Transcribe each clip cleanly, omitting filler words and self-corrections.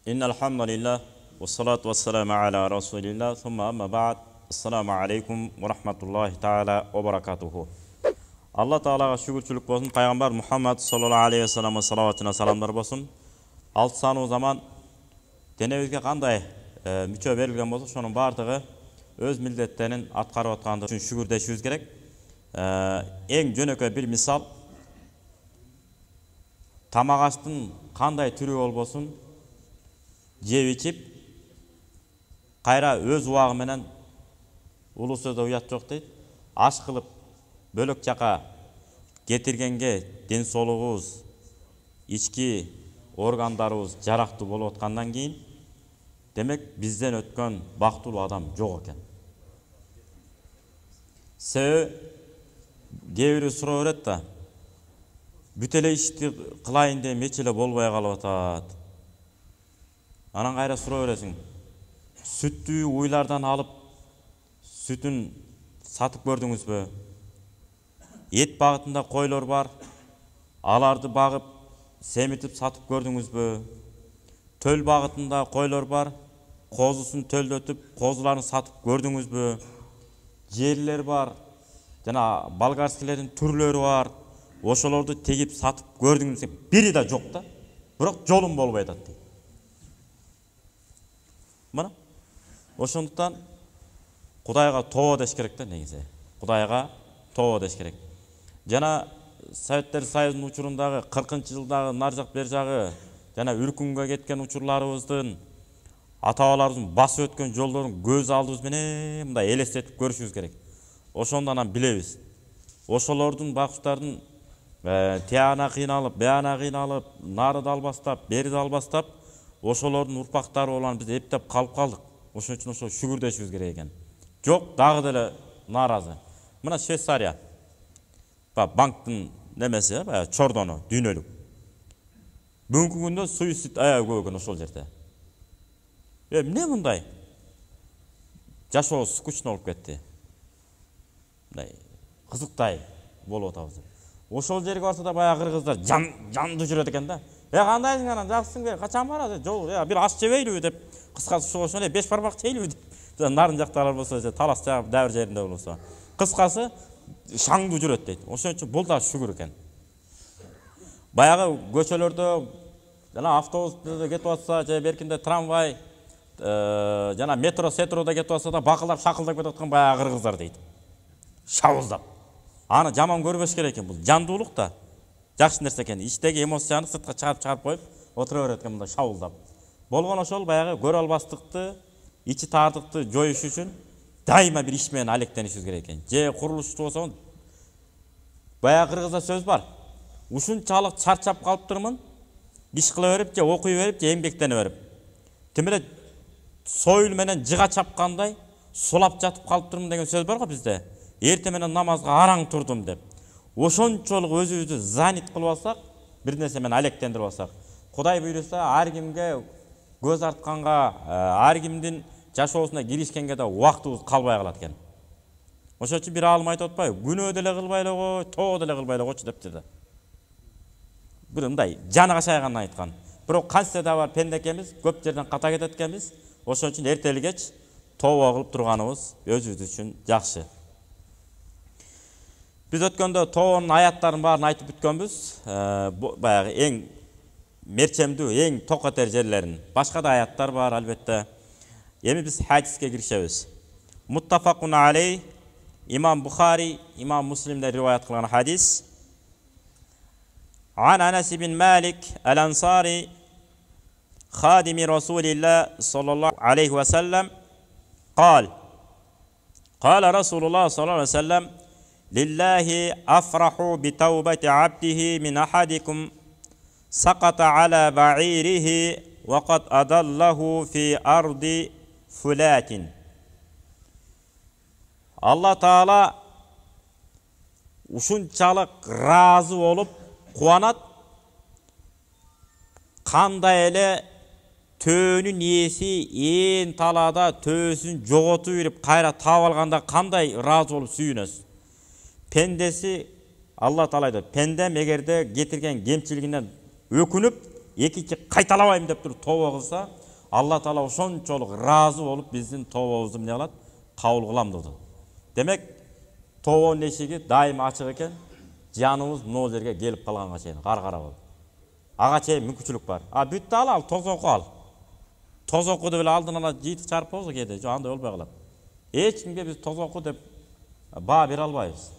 Innalhamdulillah ve salatu ve selamu ala Resulillah thumma amma ba'd. Assalamu alaikum ve rahmatullahi ta'ala ve barakatuhu. Allah Ta'alaga şükürçülük bolsun. Peygamber Muhammed sallallahu aleyhi ve sellem salavatına salamlar bolsun. Alt sanu zaman denebizge kanday müçö berilgen bolsa şonun bardygy öz milletlerinin atkarıp atkandygy üçin şükürdeşibiz gerek. Eng jönökö bir misal tamak aştın kanday türü bolbosun jep içip kayra öz ubagı menen ulu sözde uyat jok deyt. Aş kılıp bölök jaka getirgenge den soolugubuz, içki organdarыбыз жарактуу болуп аткандан кийин демек бизден өткөн бактылуу адам жок экен. Себеби кээ бири суроо берет да, бүт эле ишти кылайын деп эч эле болбой калып атат. Анан кайра суроо бересиң. Сүттү уйлардан алып сүтүн сатып көрдүңүзбү? Ет багытында койлор бар. Аларды багып семитип сатып көрдүңүзбү? Төл багытында койлор бар. Козусун төлдөтүп, козуларын сатып көрдүңүзбү? Жерлер бар. Жана болгарскилердин түрлөрү бар. Ошолорду тегип сатып көрдүңүз? Бири да жок да. Бирок жолум болбой атат дейт. Мына ошондуктан Кудайга тоо деш керек да негизи. Кудайга тоо деш керек. Жана Советтер Союзунун учурундагы 40-жылдагы нар жак бер жагы жана үркүнгө кеткен учурларыбыздын ата-бабаларыбыздын басып өткөн жолдорун көз алдыбыз менен мындай элестетип көрүшүбүз керек. Ошондон анан билебиз. Ошолордун бакчтардын тияна кыйналып, бияна кыйналып, нары да албастап, бери да албастап, ошолордун урпактары болгон биз эптеп калып калдык. Ошон үчүн ошо шүгүрдөшүбүз керек экен. Жок, дагы деле нааразы. Мына Швейцария. Банктын немеси, чордону, дүйнөлүк. Бүгүнкү күндө суицид аябай көп экен ошол жерде. Эмне мындай? Жашоо скучно болуп кетти. Мындай кызыктай болуп атабыз. Ошол жерге барса да баягы кыргыздар жандуу жүрөт экен да. Кандайсың анан, жакшысың, качан барасың? Жол, бир аш жебейлиби деп, кыскасы ошол эле 5 бармак жейлиби деп. Нарын жакталар болсо, талас жагып дабыр жеринде болсо. Кыскасы шаңдуу жүрөт дейт. Ошон үчүн бул да шүгүр экен. Баягы көчөлөрдө жана автобуста кетип атса, же беркинде трамвай, жана метро, сетрода кетип атса да бакылдап, шакылдап кетип аткан баягы кыргыздар дейт. Шабылдап. Аны жаман көрбөш керек экен, бул жандуулук да. Жакшы нерсе экен. Ичтеги эмоцияны сыртка чыгарып коюп, отура берет экен мындай шабылдап. Болгон ошол баягы көрө албастыкты, ичи таардыкты жоюш үчүн дайыма бир иш менен алектенишибиз керек экен. Же курулушчу болсоң, баягы кыргызда сөз бар. Ушунчалык чарчап калыптырмын, иш кыла берип, же окуй берип, же эмгектене берип. Тим эле союл менен жыга чапкандай сулап жатып калыптырмын деген сөз бар го бизде. Эрте менен намазга араң турдум деп. Ошончолук өзүбүздү занят кылып алсак, бир нерсе менен алектендирип алсак, Кудай буйруса ар кимге көз артканга, ар кимдин жашоосуна киришкенге да убактыбыз калбай калат экен. Ошон үчүн бир алым айтып атпайбы? Күнөө деле кылбай эле кой, тоо деле кылбай эле койчу депти да. Бир мындай жаны качайгандан айткан. Бирок канча да бар пендекемиз, көп жерден ката кетет экенбиз. Ошон үчүн эртели кеч тообо кылып турганыбыз өзүбүз үчүн жакшы. Biz ötkөндө тоонун аяттарын баарын айтып бүткөнбүз. Баягы эң мерчемдүү, эң токотер жерлерин. Башка да аяттар бар албетте. Эми биз хадиске киришебиз. Muttafaqun aleyh, İmam Bukhari, İmam Müslim'de rivayet kılan hadis. An Anas bin Malik el-Ansari, khadimi Resulillah sallallahu aleyhi ve sellem, قال Resulullah sallallahu aleyhi ve sellem, Lillahi afrahu bi tawbati abdihi min ahadikum sakata ala ba'irihi ve qad adallahu fi ardi fulatin. Allah Taala ушунчалык разы болуп кубанат, кандай эле төөнүн ээси ээн талаада төөсүн жоготуп бирип кайра таап алганда кандай разы болуп сүйүнөсүз. Пендеси Allah Taala айтат, пендем эгерде кетирген кемчилигинен өкүнүп, экинчи кайталабайм деп туруп тобо кылса, Алла Таала ошончолук ыраазы болуп биздин тобобузду эмне кылат? Кабыл кылам dedi. Демек, тобонун эшиги дайым ачык экен. Жаныбыз могу жерге келип калганга чейин каркара болуп. Ага чейин мүмкүнчүлүк бар. Бүтті ал, тозоку ал. Тозоку деп эле алдын ала жыйтып чарпабыз кээде, жок андай болбой калат. Эч кимге биз тозоку деп баа бере албайбыз.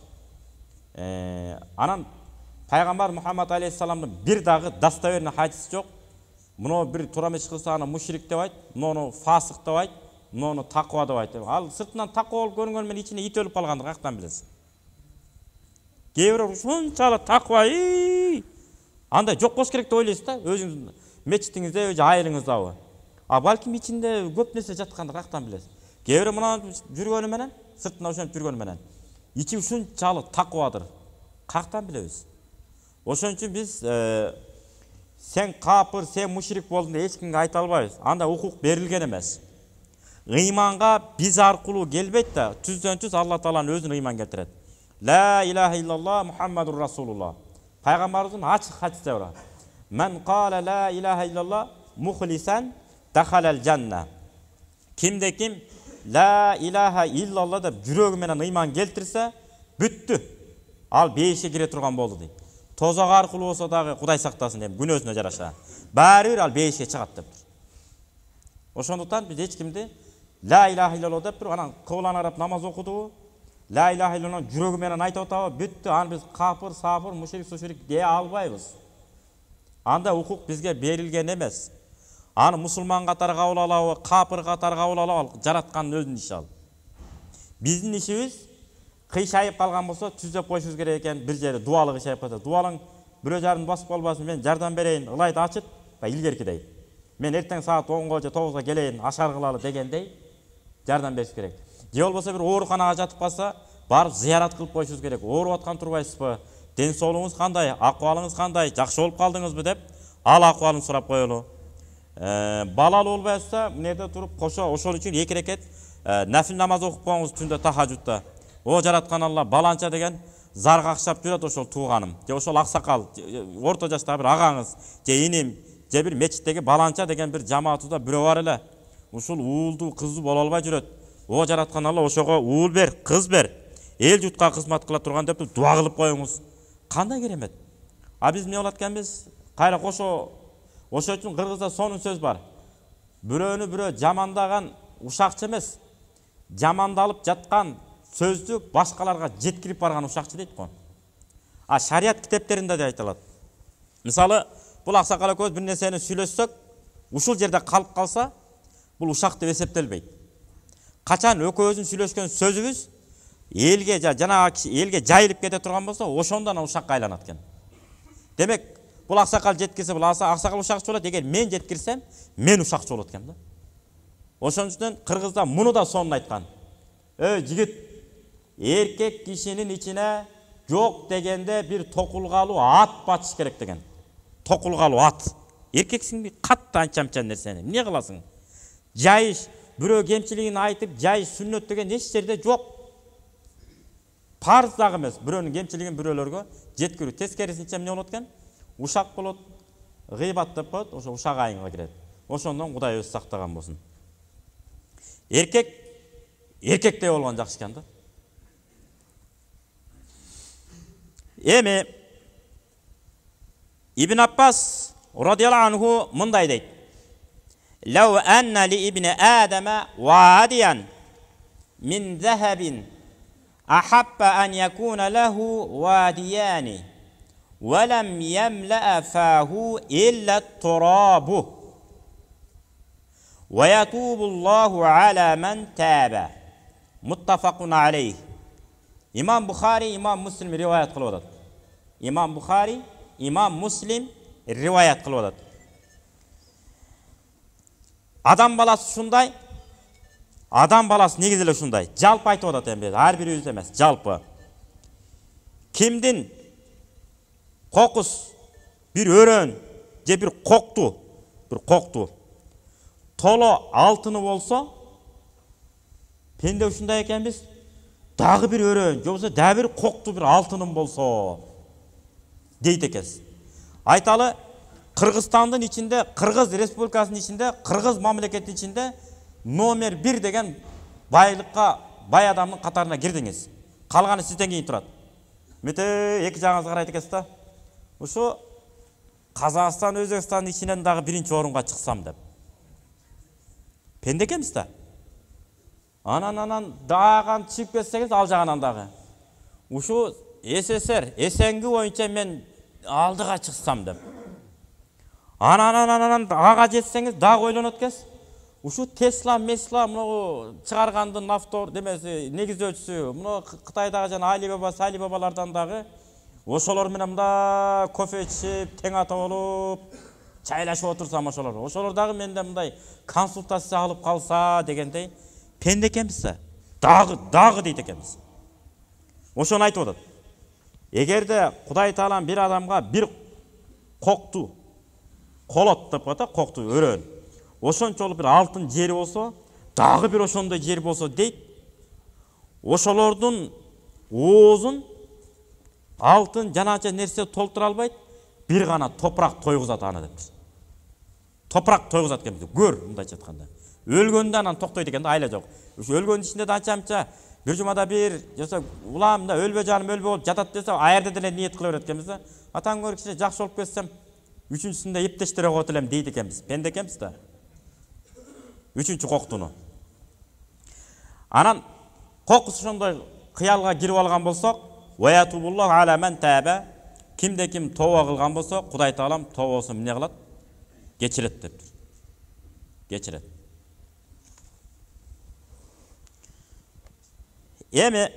Анан Пайгамбар Мухаммад алейхиссаламдын бир дагы достоверный хадиси жок. Муну бир туура эмес кылса аны мушрик деп айт, муну фасык деп айт, муну таква деп айт. Ал сыртынан таква болуп көрүнгөн менен ичине ит өлүп калганды каяктан билесиз? Кээ бирөө ушунчалык таква, андай жок болуш керек деп ойлойсуз да, өзүңүздүн мечитиңизде, өз айылыңыздабы. Балким ичинде көп нерсе жатканды каяктан билесиз? Кээ бирөө мына жүргөнү менен, сыртынан ошентип жүргөнү менен ичи ушунчалык таквадыр. Каяктан билебиз? Ошон үчүн биз сен капыр, сен мушрик болдуң деп эч кимге айта албайбыз. Анда укук берилген эмес. Ыйманга биз аркылуу келбейт да, түздөн-түз Алла Тааланын өзүн ыйман келтирет. Ла илаха иллаллах Мухаммадур Расулуллах. Пайгамбарыбыздын ачык хадисте бар. Мен кала ла илаха иллаллах мухлисан дахалал жанна. Кимде ким ла илаха иллаллах деп жүрөгү менен ыйман келтирсе, бүттү. Ал бейишке кире турган болду дейт. Тозак аркылуу болсо дагы Кудай сактасын деп күнөөсүнө жараша. Баары бир ал бейишке чыгат деп. Ошондуктан биз эч кимди ла илаха иллаллах деп туруп анан кыбланы карап намаз окудубу? Ла илаха иллаллах жүрөгү менен айтып атабы? Бүттү. Аны биз капыр, сапыр, мушрик, сушрик дей албайбыз. Анда укук бизге берилген эмес. Аны мусулман катары кабыл алабы, капыр катары кабыл алабы, жараткандын өзүнүн иши ал. Биздин ишибиз кыйшайып калган болсо түзөп коюшубуз керек экен. Бир жерде дуалы кыйшайып калса, дуалың бирөө жарым басып калбасын, мен жардам берейин, ылайды ачып, илгеркидей. Мен эртең саат 10-го же 9-го келейин, ашар кылалы дегендей жардам бериш керек. Же болбосо бир ооруканага жатып калса, барып зыярат кылып коюшубуз керек. Ооруп аткан турбайсызбы? Ден соолугуңуз кандай? Акыбалыңыз кандай? Жакшы болуп калдыңызбы деп ал акыбалын сурап коелу. Балалуу болбой атса, мынерде туруп кошо ошол үчүн 2 рекет нафил намаз окуп коюңуз түндө тахажжудта. О жараткан Алла баланча деген зар какшап жүрөт ошол тууганым. Же ошол аксакал, орто жаштагы бир агаңыз, же иним, же бир мечиттеги баланча деген бир жамаатында бирөө бар эле. Ушул уулдуу, кыздуу боло албай жүрөт. О жараткан Алла ошого уул бер, кыз бер. Эл журтка кызмат кыла турган деп дуа кылып коюңуз. Кандай керемет. Биз эмне болот экенбиз? Кайра кошо ошол үчүн кыргызда сонун сөз бар. Бирөөнү бирөө жамандаган ушакчы эмес. Жамандалып жаткан сөздү башкаларга жеткирип барган ушакчы дейт го. Шарият китептеринде да айтылат. Мисалы, бул аксакал экөөбүз бир нерсени сүйлөшсөк, ушул жерде калып калса, бул ушак деп эсептелбейт. Качан экөөбүздүн сүйлөшкөн сөзүбүз элге жана элге жайылып кете турган болсо, ошондон ушакка айланат экен. Демек, бул аксакал жеткирсе, бул аксакал ушакчы болот. Эгер мен жеткирсем, мен ушакчы болот экен да. Ошон үчүн кыргызда муну да сонун айткан. Жигит, эркек кишинин ичине жок дегенде бир токулгалуу ат батыш керек деген. Токулгалуу ат. Эркексиңби катты анча-анча нерсени эмне кыласың? Жайыш, бирөө кемчилигин айтып, жайыш сүннөт деген эч жерде жок. Парз дагы эмес, бирөөнүн кемчилигин бирөөлөргө жеткирүү. Тескерисинче эмне болот экен? Ушак болот, гыйбат деп коет, ошо ушак айыңга кирет. Ошондон Кудай өзү сактаган болсун. Эркек эркектей болгон жакшы экен да. Эми Ибн Аббас радияллаху анху мындай дейт. Лау анна ли ибн Адама вадиян мин захабин ахабба ан якуна лаху вадияни ولم يملأ فاه إلا التراب ويتوب الله على من تاب متفق عليه. İmam Bukhari, İmam Muslim rivayet kılıyorlar. İmam Bukhari, İmam Muslim rivayet kılıyorlar. Adam balası şunday, adam balası negizile şunday. Jalpı aytып атат эмне, her biri yüz emez, jalpı. Kimdin kokus bir örön, je bir koktu. Tolo altını bolsa, pende uşunday ekenbiz, dagı bir örön, je bolsa dagı bir koktu bir altının bolsa, deyt ekes. Aytalı, Кыргызстандын ичинде, Кыргыз Республикасынын ичинде, Кыргыз мамлекетинин ичинде номер 1 деген байлыкка бай адамдын катарына кирдиңиз. Калганы сизден кийин турат. Мете эки жагыңызга карайт экенсиз да. Ушу Казакстан, Өзбекстандын ичинен дагы биринчи орунга чыксам деп. Пенде экенбиз да. Анан дагы чыгып кетсеңиз ал жагынан дагы. Ушу СССР, СНГ боюнча мен алдыга чыксам деп. Анан ага жетсеңиз дагы ойлонот экенсиз. Ушу Tesla, Mesla, мына чыгаргандын автор демеси, негизөөчүсү, мына Кытайдагы жана Алибабалардан дагы ошолор менен мында кофе ичип, тең ата болуп, чайлашып отурсам ошолор дагы менден мындай консультация алып калса дегендей пенде экенбиз да. Дагы дейт экенбиз. Ошону айтып атат. Эгерде Кудай Таалам бир адамга бир кокту колот деп ата, кокту өрөөн. Ошончолук бир алтын жери болсо, дагы бир ошондой жер болсо дейт. Ошолордун оозун алтын жанача нерсе толтура албайт, бир гана топурак тойгузат аны деп. Топурак тойгузат экенбиз. Көр, мындайча айтканда. Өлгөндө анан токтойт экен да, айла жок. Ушу өлгөндүн ичинде да анча-мынча бир жумада бир жаса улам да өлбө жаным өлбө болуп жатат десе, аерде деле ниет кыла берет экенбиз да. Атаң көрүп кичине жакшы болуп кетсем, үчүнчүсүндө эптештере коет элем дейт экенбиз. Пенде экенбиз да. Үчүнчү коктуну. Анан кокус ошондой кыялга кирип алган болсок, ваятубуллах ала ман таба, кимде ким тооба кылган болсо, Кудай Таалам тообосун эмне кылат? Кечирет дептир. Кечирет. Эми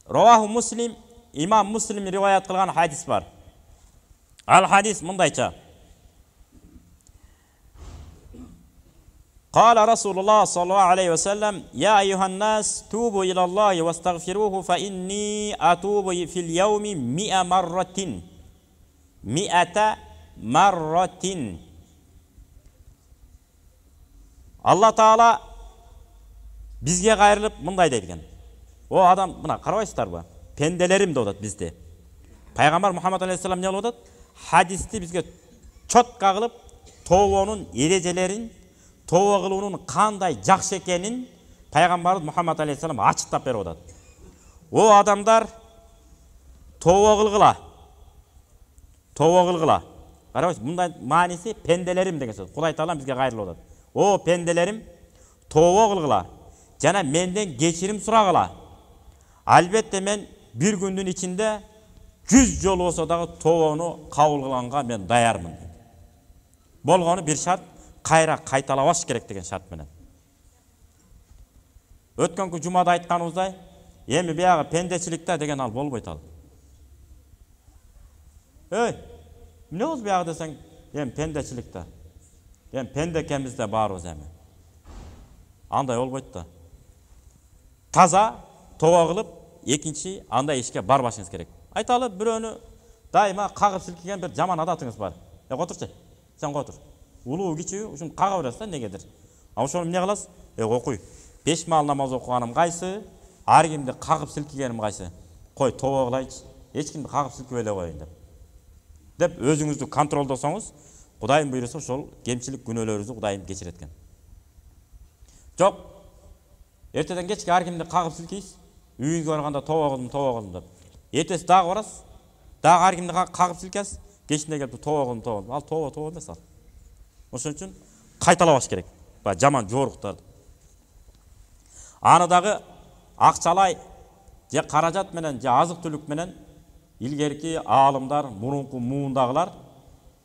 Раваху Муслим, имам Муслим риваят кылган хадис бар. Ал хадис мындайча. قال رسول الله صلى الله عليه وسلم يا أيها الناس توبوا إلى الله واستغفروه فإني أتوب في اليوم 100 مرة 100 مرة. Allah Taala bizge kayırılıp mınday deydigen. O adam buna karabайсыздар ба? Pendelerim de odat bizde. Peygamber Muhammed Aleyhisselam ne odat? Hadisti bizge çotqa kılıp toobonun erejelerin, tooba kılуунун кандай жакшы экенин Peygamberimiz Muhammed Aleyhisselam açıktap берип атат. O adamlar tooba kılgıla. Tooba kılgıla. Карабайсыз, мындай маанisi pendelerim деген сөз. Кудай Таалам bizge кайрылып атат. O pendelerim tooba kılgıla. Жана менден кечирим сурагыла. Албетте мен бир күндүн ичинде 100 жолу болсо дагы тообону кабыл кылганга мен даярмын. Болгону бир шарт, кайра кайталабаш керек деген шарт менен. Өткөнкү жумада айтканыбыздай, эми биягы пендечиликте деген ал болбойт ал. Эмне болду биягы десең, эми пендечиликте. Эми пенде экенбиз да баарыбыз эми. Андай болбойт да. Таза тооба кылып, экинчи андай ишке барбашыңыз керек. Айталы, бирөөнү дайыма кагып силкиген бир жаман адатыңыз бар. Отурчу. Сен отур. Улуу кичүү ушун кага бересиз да негедир. Ошону эмне кыласыз? Окуй. 5 маал намаз окуганым кайсы? Ар кимди кагып силкигеним кайсы? Кой, тооба кылайчы. Эч кимди кагып силкибей эле коеюн деп өзүңүздү контролдосоңуз, Кудайым буйруса ошол кемчилик күнөөлөрүңүздү Кудайым кечирет экен. Жок. Эртеден кечке ар кимди кагып силкийсиз. Үйүңүзгө барганда тооба кылдым деп. Эртеси дагы барасыз. Дагы ар кимди кагып силкесиз. Кечинде келип тооба кылдым. Ал тооба эмес ал. Ошон үчүн кайталабаш керек. Жаман жоруктарды. Аны дагы акчалай же каражат менен же азык түлүк менен илгерки аалымдар, мурунку муундагылар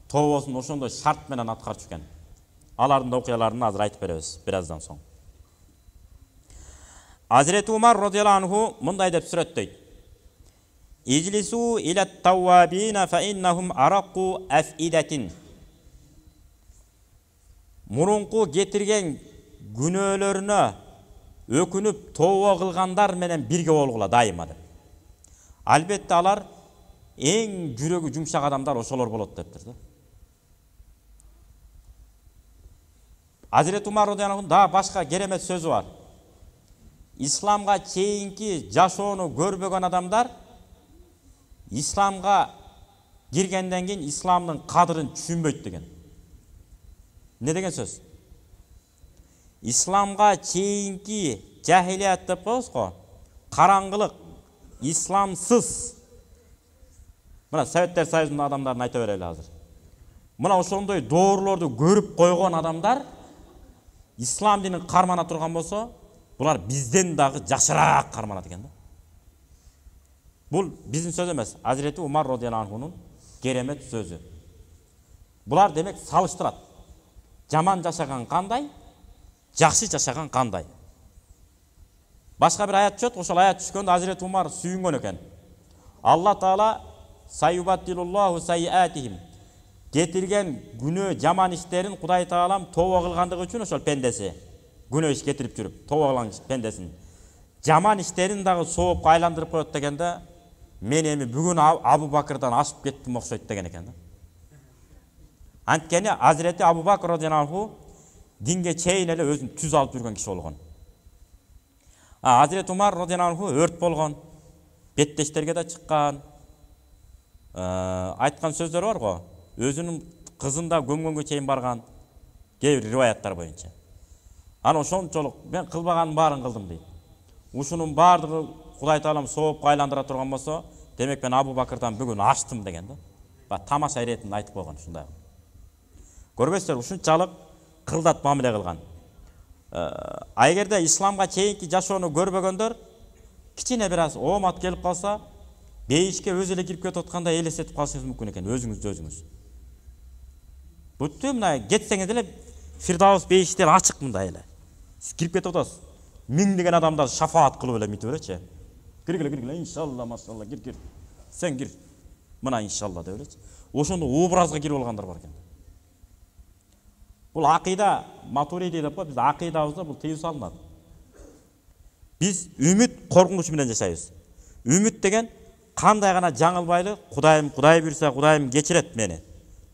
тообосун ошондой шарт менен аткарчу экен. Алардын да окуяларын азыр айтып беребиз бир аздан соң. Hazreti Umar radıyallahu anhu mınday dep сүрөттөйт. İclisu ila tawwabina fa innahum araqu afidatin. Murunku getirgen günöөлөрүнө өкүнүп тооба кылгандар менен бирге болгула дайыма деп. Албетте алар эң жүрөгү жумшак адамдар ошолор болот дептир да. Hazreti Umar radıyallahu anhu да башка керемет сөзү бар. İslamga чейинки жашоону көрбөгөн адамдар исламга киргенден кийин исламдын кадырын түшүнбөйт деген. Не деген сөз? Исламга чейинки жахилият деп коебуз го. Караңгылык, исламсыз. Мына Советтер Союзунун адамдарын айта берели азыр. Мына ошондой доорлорду көрүп койгон адамдар ислам динин кармана турган болсо, булар бизден дагы жакшыраак карманат экен да. Бул биздин сөз эмес, Азирети Умар радыйаллаху анхунун керемет сөзү. Булар демек салыштырат. Жаман жашаган кандай, жакшы жашаган кандай. Башка бир аят түшөт, ошол аят түшкөндө Азирети Умар сүйүнгөн экен. Алла Таала сайюбаттилуллаху сайиатихим. Кетирген күнөө жаман иштерин Кудай Таалам тооба кылгандыгы үчүн ошол пендеси күнөө иш кетирип жүрүп, тооба кылган пендесин жаман иштерин дагы соопко айландырып коет дегенде, мен эми бүгүн Абу Бакырдан ашып кеттим окшойт деген экен да. Анткени Азирети Абу Бакыр радыйаллаху анху динге чейин эле өзүн түз алып жүргөн киши болгон. Азирети Умар радыйаллаху анху өрт болгон, беттештерге да чыккан. Айткан сөздөр бар го. Өзүнүн кызын да көмгөнгө чейин барган, кээ бир риваяттар боюнча. Аны ошончолук мен кылбаганын баарын кылдым дейт. Ушунун баардыгы Кудай Таалам соопко айландыра турган болсо, демек мен Абу Бакырдан бүгүн аштым деген да. Тамаша иретинде айтып койгон ушундай. Көрбөйсүздөр, ушунчалык кылдат мамиле кылган. Эгерде исламга чейинки жашоону көрбөгөндөр кичине бир аз оомат келип калса, бейишке өзү эле кирип кетип атканда элестетип калышыңыз мүмкүн экен, өзүңүз. Бүттү мына кетсеңиз эле Фирдаус бейиштер ачык мындай эле. Сиз кирип кетип атасыз. Миңдеген адамдар шафаат кылып эле митип элечи. Киргиле, иншалла, машалла, кир. Сен кир. Мына иншалла деп элечи. Ошондо образга кирип алгандар бар экен. Бул акыйда, матуриди деп коет, биз акыйдабызда бул тыюу салынат. Биз үмүт коркунуч менен жашайбыз. Үмүт деген кандай гана жаңылбайлы, Кудайым буйрса, Кудайым кечирет мени.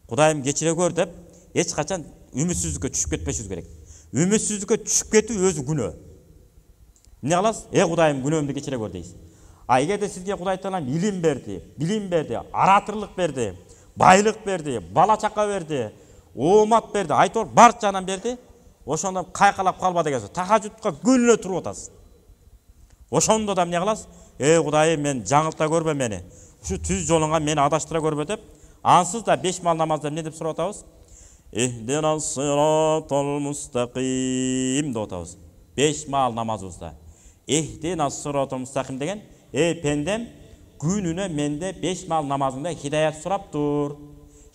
Кудайым кечире көр деп эч качан үмүтсүздүккө түшүп кетпешибиз керек. Үмүтсүздүккө түшүп кетүү өзү күнөө. Эмне кыласыз? Кудайым күнөөмдү кечире көр дейсиз. Эгерде сизге Кудай Таалам илим берди, билим берди, аратырлык берди, байлык берди, бала чака берди, оомат берди, айтор бар жагынан берди, ошондо кайкалап калба деген сөз. Тахажжудка күнүнө туруп атасыз. Ошондо да эмне кыласыз? Кудайым, мен жаңылта көрбө мени. Ушу түз жолуңа мени адаштыра көрбө деп, ансыз да 5 мал намазда эмне деп сурап атабыз? Ихдинас сиратал мустаким деп атабыз. 5 мал намазыбызда. Ихдинас сиратал мустаким деген, пендем, күнүнө менде 5 мал намазыңда хидаят сурап тур.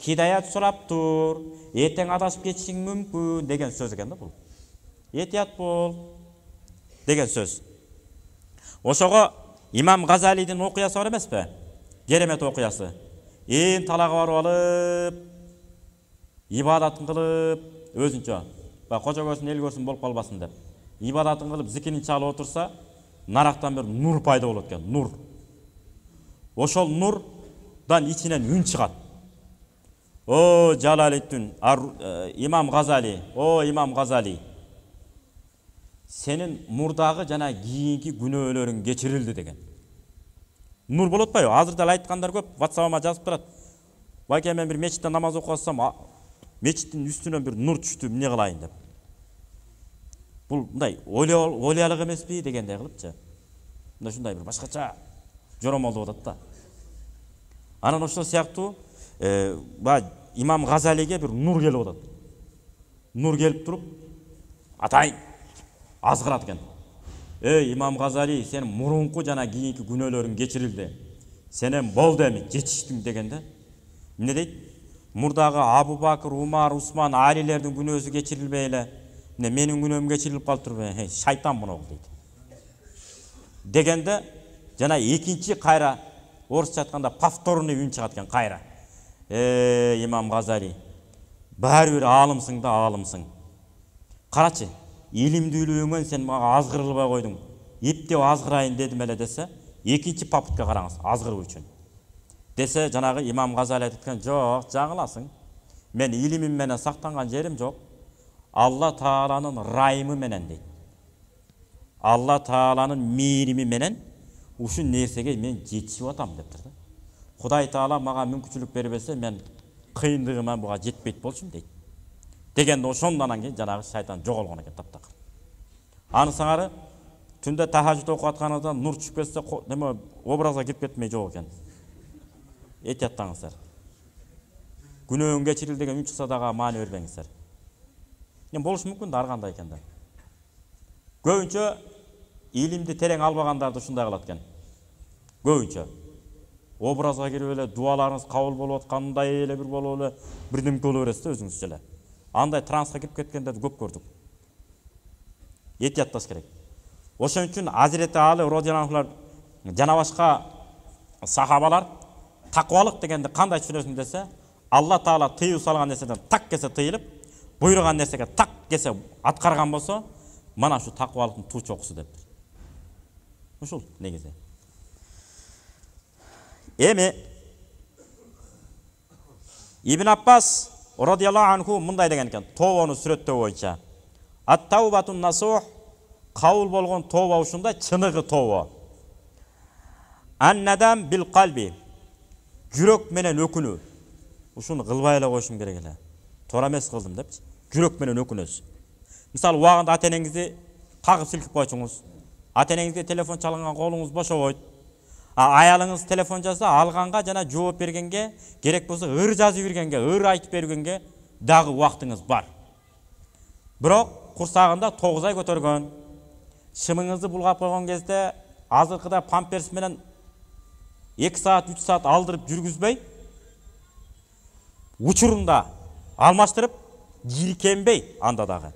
Хидаят сурап тур. Эртең адашып кетишиң мүмкүн деген сөз экен да бул. Этият бол деген сөз. Ошого Имам Газалидин окуясы бар эмеспи? Керемет окуясы. Ээн талага барып алып, ибадатын кылып, өзүнчө, кожо көрсүн, эл көрсүн болуп калбасын деп. Ибадатын кылып, зикирин чалып отурса, нарактан бир нур пайда болот экен, нур. Ошол нурдан ичинен үн чыгат. Жалалиддин, Имам Газали, Имам Газали. Сенин мурдагы жана кийинки күнөөлөрүң кечирилди деген. Нур болот атпайбы? Азыр да айткандар көп, WhatsApp-ма жазып турат. Байке, мен бир мечитте намаз окуп атсам, мечиттин үстүнөн бир нур түштү, эмне кылайын деп. Бул мындай ойлоялык эмеспи дегендей кылыпчы. Ушундай бир башкача жоромол деп атат да. Анан ошол сыяктуу Имам Газалиге бир нур келип атат. Нур келип туруп, атайын азгырат экен. Имам Газали, сен мурунку жана кийинки күнөөлөрүң кечирилди. Сенен болду эми, жетиштиң дегенде. Эмне дейт? Мурдагы Абу Бакыр, Умар, Усман, Алилердин күнөөсү кечирилбей эле. Менин күнөөм кечирилип калыптырбы? Шайтан муну дейт. Дегенде жана экинчи кайра орусча айтканда повторный үн чыгат экен кайра. Имам Газали, баары бир аалымсың да аалымсың. Карачы, илимдүүлүгүңөн сен мага азгырылбай койдуң. Эптеп азгырайын дедим эле десе, экинчи попытка караңыз, азгыруу үчүн. Десе, жанагы Имам Газали айткан, жок, жаңыласың. Мен илимим менен сактанган жерим жок. Алла Тааланын райымы менен дейт. Алла Тааланын мээрими менен ушул нерсеге мен жетишип атам деп турду. Құдай Таала мага мүмкүнчүлүк бербесе, мен кыйындыгыма буга жетпейт болчумун дейт. Дегенде ошондон кийин жанагы шайтан жоголгон экен таптакыр. Анысыңары түндө тахажжуд окуп атканыңызда нур түшүп кетсе, неме образга кирип кетмей жок экен. Этияттаңыздар. Күнөөң кечирил деген үн чыкса дагы маани бербеңиздер. Болушу мүмкүн да ар кандай экен да. Көбүнчө илимди терең албагандарды ушундай кылат экен. Көбүнчө образга кирип эле дуаларыңыз кабыл болуп аткандай эле бир болуп эле бирдемке боло бересиз да өзүңүзчө эле. Андай трансқа кирип кеткендерди көп көрдүк. Этиятташ керек. Ошон үчүн Азирети Али радияллаху жана башка сахабалар таквалык дегенди кандай түшүнөсүң десе, Алла Таала тыюу салган нерседен так кесе тыйылып, буйруган нерсеге так кесе аткарган болсо, мана ушу таквалыктын туу чокусу деп. Ушул негизи. Эми Ибн Аббас радияллаху анху мындай деген экен, тобону сүрөттөө боюнча. Ат-таубатун насух, кабыл болгон тоба ушундай, чыныгы тоба. Ан-надам бил калби, жүрөк менен өкүнүү. Ушуну кылбай эле коюшум керек эле. Туура эмес кылдым депчи. Жүрөк менен өкүнөсүз. Мисалы, убагында ата-энеңизди кагып силкип койчуңуз. Ата-энеңизге телефон чалган колуңуз бошобойт. Аялыңыз телефон жазса, алганга жана жооп бергенге, керек болсо ыр жазып бергенге, ыр айтып бергенге дагы убактыңыз бар. Бирок курсагында 9 ай көтөргөн, шымыңызды булгап койгон кезде азыркыда памперс менен 2 саат, 3 саат алдырып жүргүзбөй, учурунда алмаштырып, жиркенбей анда дагы.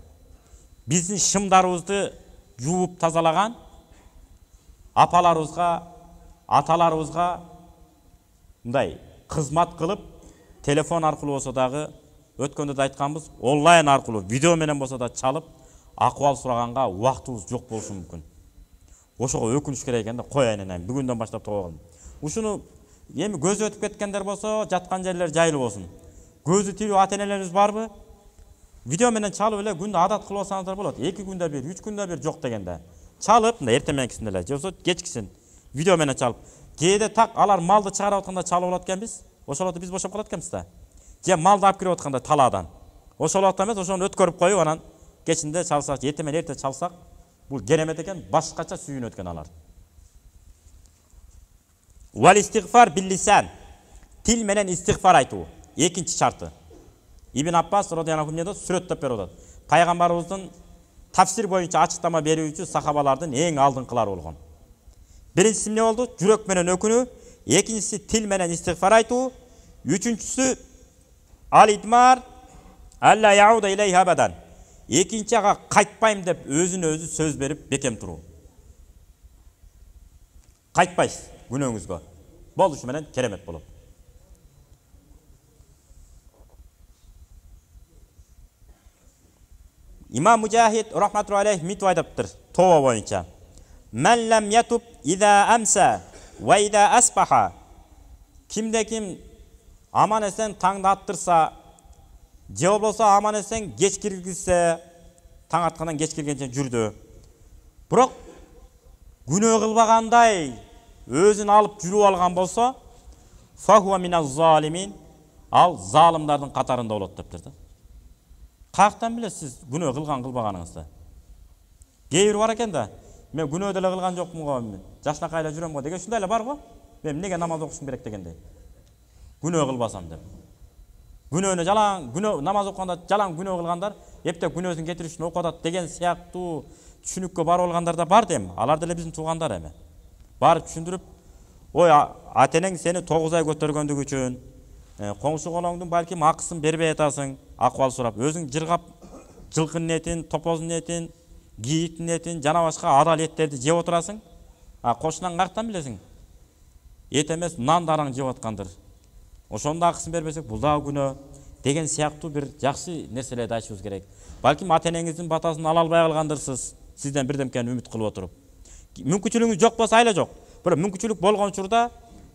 Биздин шымдарыбызды жууп тазалаган апаларыбызга, аталарыбызга мындай кызмат кылып, телефон аркылуу болсо дагы, өткөндө да айтканбыз, онлайн аркылуу, видео менен болсо да чалып, акыбал сураганга убактыбыз жок болушу мүмкүн. Ошого өкүнүш керек экен да, коеюн энем, бүгүндөн баштап тоголдум. Ушуну эми көзү өтүп кеткендер болсо, жаткан жерлер жайлуу болсун. Көзү тирүү ата-энелерибиз барбы? Видео менен чалып эле күндө адат кылып алсаңыздар болот. 2 күндө бир, 3 күндө бир жок дегенде. Чалып, мындай эртең мененкисинде эле, же болсо кечкисин видео менен чалып. Кээде так алар малды чыгарып атканда чалып алат экенбиз. Ошолото биз бошоп калат экенбиз да. Же малды алып кирип атканда талаадан. Ошолото эмес, ошону өткөрүп коюп, анан кечинде чалсак, эртең менен эрте чалсак, бул керемет экен, башкача сүйүнөт экен алар. Вал истигфар бил лисан. Тил менен истигфар айтуу. Экинчи шарты. Ибн Аббас радияллаху анху сүрөттөп берип атат. Пайгамбарыбыздын тафсир боюнча ачыктама берүүчү сахабалардын эң алдыңкылары болгон. Биринчиси эмне болду? Жүрөк менен өкүнүү. Экинчиси тил менен истигфар айтуу. Үчүнчүсү ал-идмар алла яуда илейхи абадан. Экинчи ага кайтпайм деп өзүнө өзү сөз берип бекем туруу. Кайтпайсыз күнөөңүзгө. Болушу менен керемет болот. Имам Мужахид рахматуллахи алейхи митип айтыптыр тоба боюнча. Мен лам ятуб иза амса ва иза асбаха. Кимде ким аман эсен таңды аттырса, же болбосо аман эсен кеч киргизсе, таң аткандан кеч киргенче жүрдү. Бирок күнөө кылбагандай өзүн алып жүрүп алган болсо, фахуа миназ залимин, ал залымдардын катарында болот дептир да. Каяктан билесиз күнөө кылган кылбаганыңызды? Кээ бир бар экен да, мен күнөө деле кылган жокмун го, жашнакай эле жүрөм го деген ушундай эле бар го. Мен эмнеге намаз окушум керек дегендей. Күнөө кылбасам деп. Күнөөнө жалаң, күнөө намаз окуганда жалаң күнөө кылгандар, эптеп күнөөсүн кетириш үчүн окуп атат деген сыяктуу түшүнүккө барып алгандар да бар дем. Алар деле биздин туугандар эми. Барып түшүндүрүп, ой, ата-энең сени 9 ай көтөргөндүгү үчүн, коңшу колоңдун балким акысын бербей атасың, акыбал сурап, өзүң жыргап жылкынын этин, топоздун этин, кийиктин этин, жана башка адал эттерди жеп отурасың. Кошунан каяктан билесиң? Эт эмес, нан дараң жеп аткандыр. Ошондо акысын бербесек, бул да күнөө деген сыяктуу бир жакшы нерселерди айтышыбыз керек. Балким ата-энеңиздин батасын ала албай калгандырсыз, сизден бирдемкени үмүт кылып отуруп. Мүмкүнчүлүгүңүз жок болсо айла жок. Бирок мүмкүнчүлүк болгон учурда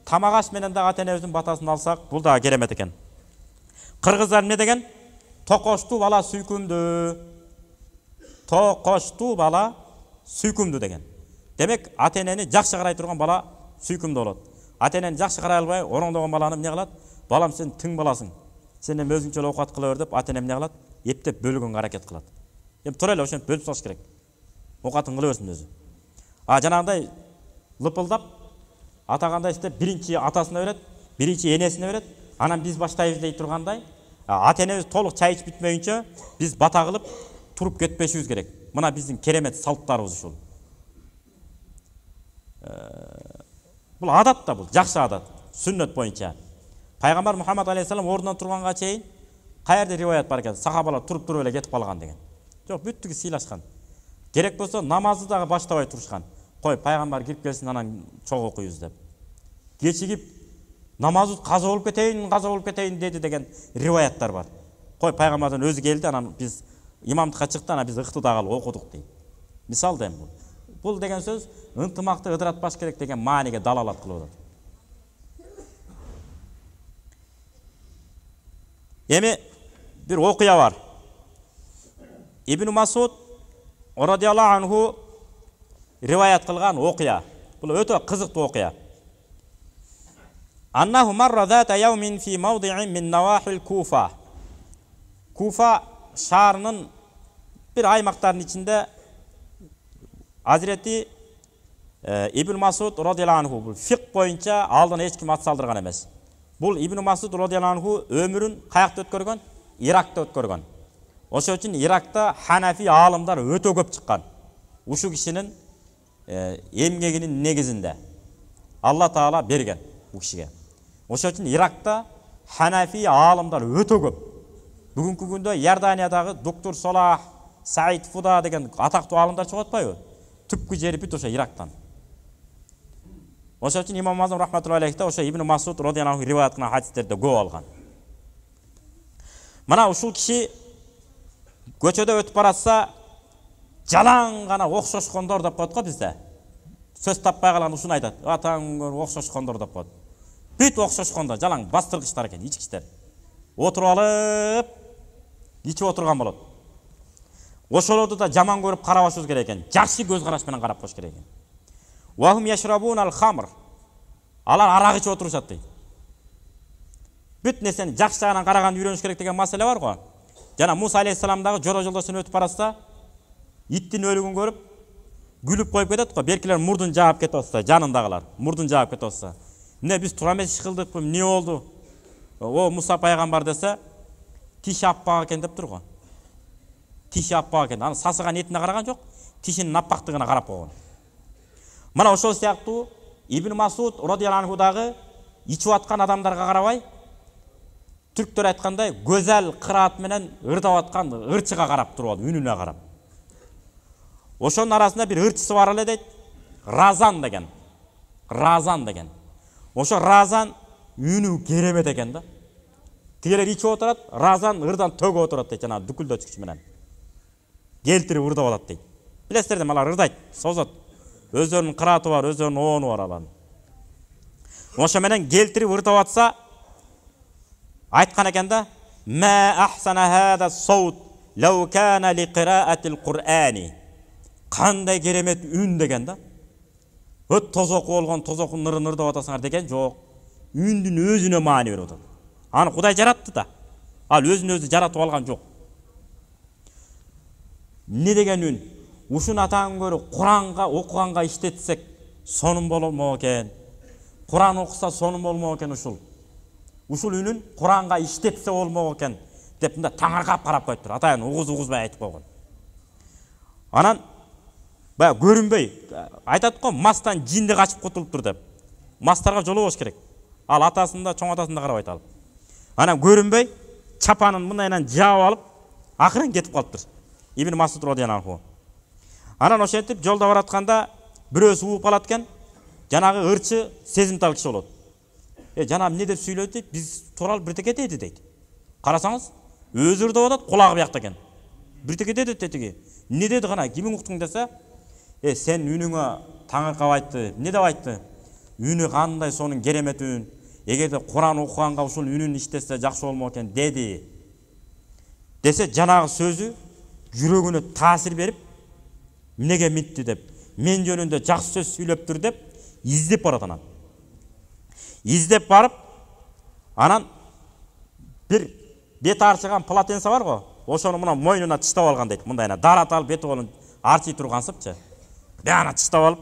тамак аш менен да ата-энебиздин батасын алсак, бул да керемет экен. Кыргыздар эмне деген? Токоштуу бала сүйкүмдүү. Токоштуу бала сүйкүмдүү деген. Демек, ата-энени жакшы карай турган бала сүйкүмдүү болот. ата энени жакшы карай албай ороңдогон баланы эмне кылат? Балам сен тың баласың. Сен эми өзүңчө эле окуат кыла бер деп ата эне эмне кылат? Эптеп бөлгөнгө аракет кылат. Эми тура эле ошентип бөлүп салыш керек. Окуатын кыла берсин өзү. Жанагындай лыпылдап атагандай істеп биринчи атасына берет, биринчи энесине берет. Анан биз баштайбыз дей тургандай, ата энебиз толук чай ичип бүтмөйүнчө биз бата кылып туруп кетпешибиз керек. Мына биздин керемет салттарыбыз ушул. Бул адат да, бул жакшы адат, сүннөт боюнча. Пайгамбар Мухаммад алейхиссалам ордунан турганга чейин каерде риваят бар экен, сахабалар туруп эле кетип калган деген. Жок, бүттүгү сыйлашкан. Керек болсо намазды дагы баштабай турушкан. Кой, пайгамбар кирип келсин, анан чогуу окуйбуз деп. Кечигип намазды каза болуп кетейин деди деген риваяттар бар. Кой, пайгамбардан өзү келди, анан биз имамдыкка чыкты, анан биз ыктыда калып окудук дейт. Мисал да эми бул деген сөз ынтымакты ыдыратпаш керек деген мааниге далалат кылып атат. Эми бир окуя бар. Ибн Масуд радиаллаху анху риваят кылган окуя. Бул өтө кызыктуу окуя. Аннаху марра зата яумин фи мавди'ин мин навахил Куфа. Куфа шаарынын бир аймактарынын ичинде Hazreti İbn Masud radıyallahu anhu bu fıkh boyunca aldığına hiç kim at saldırgan emez. Bu İbn Masud radıyallahu anhu ömrün kayakta ötkörgön, Irak'ta ötkörgön. Oşo üçün Irak'ta Hanafi alımlar ötö köp çıkkan. Uşu kişinin emgeginin negizinde Allah Taala bergen bu kişiye. Oşo üçün Irak'ta Hanafi alımlar ötö köp. Bugünkü günde Yardaniyadagı Doktor Salah, Said Fuda degen atактуу alımlar çıkıp atpайбы? Түпкү жери бүт ошо Ирактан. Ошо үчүн Имам Азам рахматуллахи алейхи ошо Ибн Масуд радияллаху анху риваят кылган хадистерде көп алган. Мына ушул киши көчөдө өтүп баратса, жалаң гана окшошкондор деп коет го бизде. Сөз таппай калган ушуну айтат. Атаң окшошкондор деп коет. Бүт окшошкондор жалаң бастыргычтар экен, ичкичтер. Отуруп алып, ичип отурган болот. Ошолорду да жаман көрүп карабашыбыз керек экен. Жакшы көз караш менен карап коюш керек экен. Вахум яшрабунал хамр. Алар арак ичип отурушат дейт. Бүт нерсени жакшы жагынан караганды үйрөнүш керек деген маселе бар го. Жана Муса алейхиссаламдагы жора жолдосун өтүп баратса, иттин өлүгүн көрүп, күлүп коюп кетет го. Беркилер мурдун жаап кетип атса, жанындагылар мурдун жаап кетип атса. Эмне биз тура эмес иш кылдыкпы, эмне болду? О Муса пайгамбар десе, тиш аппак экен деп тур го. Тиши аппак экен. Аны сасыган этине караган жок, тишинин аппактыгына карап койгон. Мына ошол сыяктуу Ибн Масуд радияллаху анхудагы ичип аткан адамдарга карабай, түрктөр айткандай көзөл кыраат менен ырдап аткан ырчыга карап туруп алды, үнүнө карап. Ошонун арасында бир ырчысы бар эле дейт, Разан деген. Разан деген. Ошо Разан үнү керемет экен да. Тигелер ичип отурат, Разан ырдан төгүп отурат дейт, жана дүкүлдөчкүч менен. Келтирип ырдап алат дейт. Билесиздер да, алар ырдайт, созот. Өздөрүнүн кырааты бар, өздөрүнүн оону бар алардын. Ошо менен келтирип ырдап атса, айткан экен да: "Ма ахсана хада саут лау кана ли кираатил Кур'ани." Кандай керемет үн деген да. Өт тозоку болгон тозокун ырын ырдап атасыңар деген жок. Үндүн өзүнө маани берип атат. Аны Кудай жаратты да. Ал өзүн өзү жаратып алган жок. Не деген үн? Ушун атаң көрүп Куранга окуганга иштетсек, сонун болмо экен. Куран окуса сонун болмо экен ушул. Ушул үнүн Куранга иштетсе болмо экен деп мында таңыркап карап коюптур. Атайын угузбай айтып койгон. Анан баягы көрүнбөй айтат го, мастан жинди качып кутулуптур деп. Мастарга жолобош керек. Ал атасында, чоң атасында карабайт алып. Анан көрүнбөй чапанын мындайынан жаап алып, акырын кетип калыптыр. Ибн Масуд радияллаху анху. Анан ошентип жолдо баратканда бирөөсү ууп калат экен. Жанагы ырчы сезимтал киши болот. Жанам эмне деп сүйлөдү дейт, биз турал биртеке деди дейт. Карасаңыз, өзү ырдап атат, кулагы биякта экен. Биртеке деди тетиги. Эмне деди гана, кимиң уктуң десе, сен үнүңө таңыркап айтты. Эмне деп айтты? Үнү кандай сонун керемет үн. Эгерде Куран окуганга ушул үнүн иштесе жакшы болмо экен деди. Десе жанагы сөзү жүрөгүнө таасир берип, эмнеге митти деп, мен жөнүндө жакшы сөз сүйлөптүр деп издеп барат анан. издеп барып, анан бир бет арчыган полотенце бар го, ошону мына мойнуна тыштап алган дейт. Мындайна дарат алып бети колун арчый тургансыпчы. Бана тыштап алып,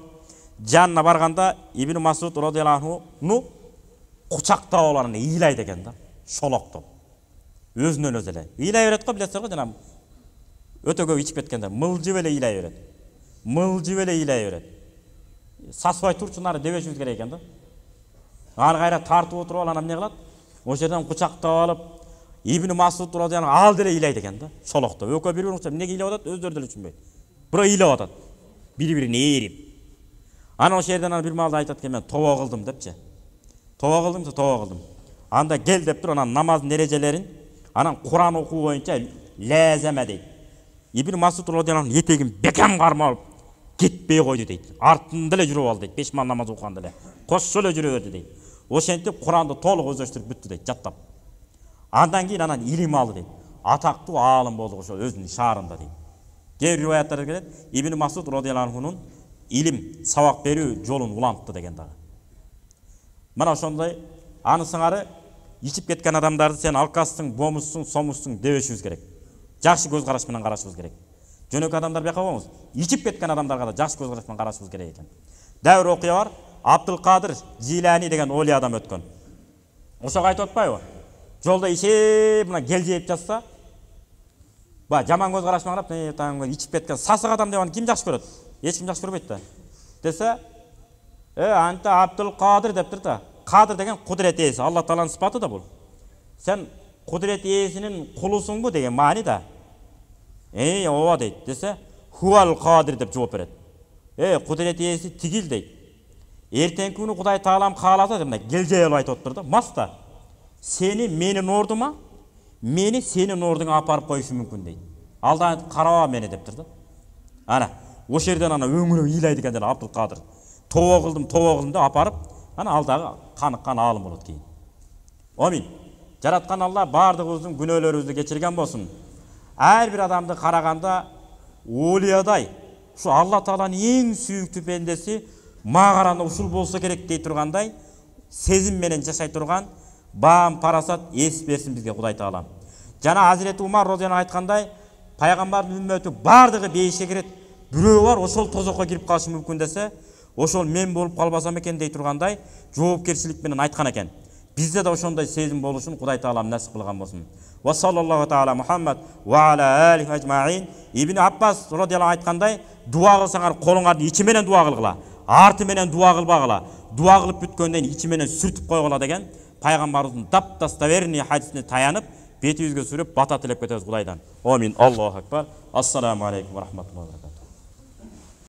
жанына барганда Ибн Масуд радияллаху анху кучактап алып ыйлайт экен да, шолоктоп. Өзүнөн өзү эле. Ыйлай берет го, билесиз го, жана өтө көп ичип кеткенде мылжып эле ыйлай берет. Мылжып эле ыйлай берет. Сасыбай турчунары дебешибиз керек экен да. Ары кайра тартып отуруп анан эмне кылат? Ошол жерден кучактап алып, Ибн Масуд радияллаху анху ал деле ыйлайт экен да, шолоктоп. Экөө бири-бирине уктап эмнеге ыйлап атат, өздөрү деле түшүнбөйт. Бирок ыйлап атат. Бири-бирине ээрип. Анан ошол жерден бир маалда айтат экен, мен тобо кылдым депчи. Тобо кылдым. Анда кел деп туруп анан намаздын эрежелерин, анан Куран окуу боюнча лазема дейт. Ибн Масуд радияллаху анху этегин бекем кармап кетпей койду дейт. Артында эле жүрүп алды дейт. 5 мал намаз окуганда эле. Кошчо эле жүрө берди дейт. Ошентип Куранды толук өздөштүрүп бүттү дейт, жаттап. Андан кийин анан илим алды дейт. Атактуу аалым болду ошол өзүнүн шаарында дейт. Кээ бир риwayаттарда келет, Ибн Масуд радияллаху анхунун илим, сабак берүү жолун улантты деген дагы. Мына ошондой аны сыңары ичип кеткен адамдарды сен алкастың, бомузсуң, сомузсуң дебешибиз керек. Жакшы көз караш менен карашыбыз керек. Жөнөкөй адамдар бияка болмоңуз. Ичип кеткен адамдарга да жакшы көз караш менен карашыбыз керек экен. Дәвр окуя бар. Абдулкадыр Жилани деген оли адам өткөн. Ошого айтып атпайбы? Жолда ишеп, мына гел жеп жатса, ба жаман көз караш менен карап, таң ичип кеткен сасык адам деп аны ким жакшы көрөт? Эч ким жакшы көрбөйт да. Десе, анта Абдулкадыр дептир да. Кадыр деген кудурет ээси, Алла Тааланын сыпаты да бул. Сен кудурет ээсинин кулусуңбу деген маани да. Ооба дейт. Десе, хуал кадир деп жооп берет. Кудурет ээси тигил дейт. Эртеңки күнү Кудай Таалам кааласа деп мына келжей айтып отур да. Маста. Сени менин ордума, мени сенин ордуңа апарып коюшу мүмкүн дейт. Алдан караба мени дептир да. Ана, ошол жерден ана өңүрө ыйлайт экен жана Абдулкадыр. Тобо кылдым деп апарып, ана алдагы каныккан аалым болот кийин. Амин. Жараткан Алла бардыгыбыздын күнөөлөрүбүздү кечирген болсун. Ар бир адамды караганда олиядай, ушу Алла Тааланын эң сүйүктүү пендеси мага караганда ушул болсо керек дей тургандай сезим менен жашай турган баам парасат эс берсин бизге Кудай Таалам. Жана Азирети Умар радияллаху анху айткандай, пайгамбардын үммөтү бардыгы бейишке кирет, бирөө бар ошол тозокко кирип калышы мүмкүн десе, ошол мен болуп калбасам экен дей тургандай жоопкерчилик менен айткан экен. Bizde de ошондой сезим болушун Кудай Таалам насип кылган болсун. Ва саллаллаху таала Мухаммад ва аля алихи ажмаин. Ибн Аббас радияллаху айткандай, дуа кылсаңар колуңарды ичи менен дуа кылгыла, арты менен дуа кылбагыла. Дуа кылып бүткөндөн ичи менен сүртүп койгула деген пайгамбарыбыздын таптаставерни хадисине таянып, бетибизге сүрүп бата тилеп кетебиз Кудайдан. Амин. Аллаху акбар. Ассаламу алейкум ва рахматуллахи ва баракатух.